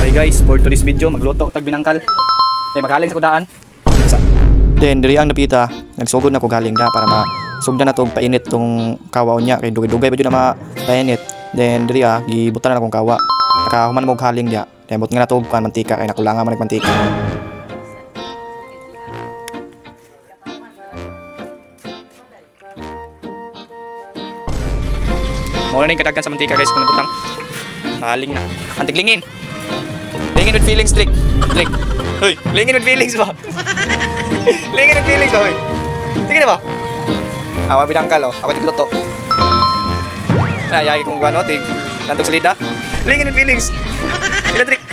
Okay guys, for today's video, magluto tag binangkal. Maghaling sa kudaan. Then diri ang napita, nagsugod na ko galing da para masugdan na tong painit tong kawaw niya kay dugay-dugay pa jud na painit. Then diri gibutan na akong kawa. Nakahuman mo haling dia. Then but nga na to kan mantika kay nakulangan man mantika. Muna na yung kadagkan sa mantika guys kung nabutang. Haling na. Antiglingin. Lingin with feelings, Drake. Drake. Hoy, lingin with feelings ba? Lingin with feelings ba, hoy? Sige na ba? Awa binangkal, oh. Ako tigluto. Ayay kung gano, nantog salida. Lingin with feelings. Ila, Drake.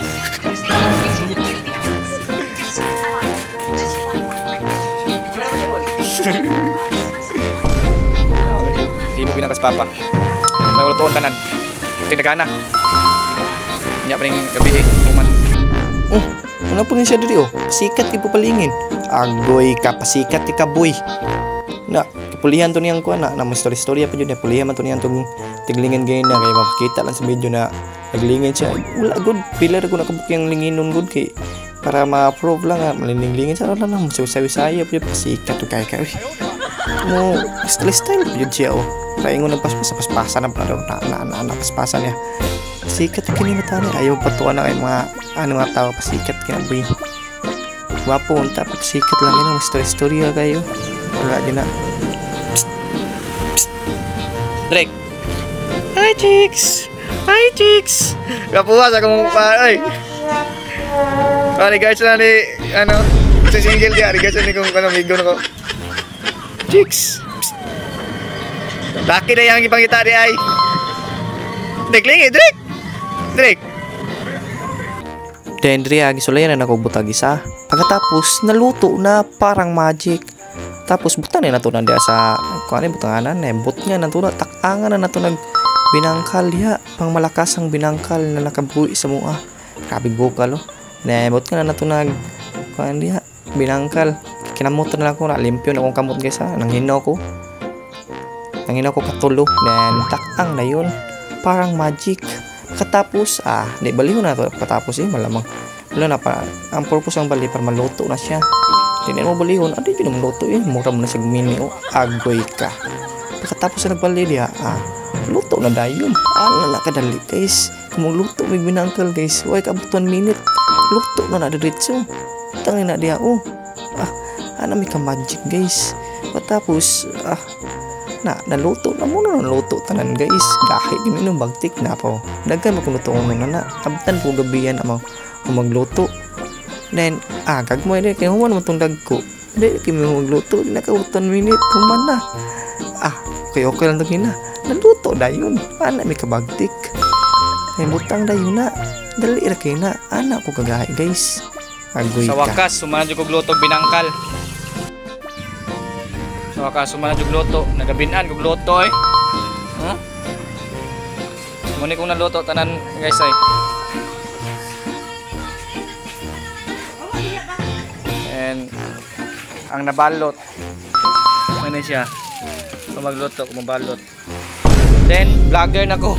Hindi mo binangkas papa. Naglutoon tanan. Tinagana. Nya pa ring gabi kuman. Ano po niya diri oh? Sikat ti papalingin. Agoy ka pasikat ti kaboy. Na pulihan to niyang kuan na mo story pa jud na pulihan man to niyang tong tiglingin gayon na kay mapakita lang sa video na naglingin siya. Wala good pilar ko nakabuk yang linginon good kay para ma-approve lang malinding-lingin sa lang mo sawi-sawi pa pasikat to kay kay. Mo style jud siya oh. Kaingon nagpaspasan na paspasan niya. Sikat kini mata ni ayaw patuan na kay mga nga tao pasikat kaya boy. Wapo unta pa sikat lang yun ang story kayo. Wala din na. Drake. Hi chicks. Hi chicks. Kapuha sa kong ay. Kani guys na ni sa single dia guys ni kung migo nako. Chicks. Laki na yang ipangita di ay. Drake lingi, Drake. Drake. Then gisulayan na nakubutag isa. Pagkatapos naluto na parang magic. Tapos butan na to nandiya sa kuan butanganan na but niya nato na takangan na nato nag binangkal ya pang malakas ang binangkal na nakabuhi sa mua. Grabe bukal oh. Na but nga na nato nag kuan diha binangkal. Kinamutan na lang ko na limpyo na akong kamot guys ha. Nanghinaw ko katulo. Then takang na yun. Parang magic. Katapos di baliw na to katapos malamang wala na pa ang purpose ang bali para maluto na siya. Hindi mo balihon adi din maluto mura mo na sa mini agoy ka. Katapos na nagbali dia luto na dayon na kadali guys kung luto may binangkal guys way kabutuan minute luto na diretso tangin na dia may ka magic guys. Katapos naluto na muna naluto tanan guys dahil di minum bagtik na po daghan magluto na abtan po gabiyan ang magluto then gagmoy din kay human mo tong dagko di kimi magluto nakautan minute human na okay lang tagina naluto dayon may kabagtik may butang dayon na dali ra kay na ko kagahay guys agoy sa wakas sumana jud kog luto binangkal. So sumana jug luto, nagabinan kog luto eh. Muni kong naluto tanan guys ay. And ang nabalot. Ano siya? So magluto ko mabalot. Then vlogger na ko.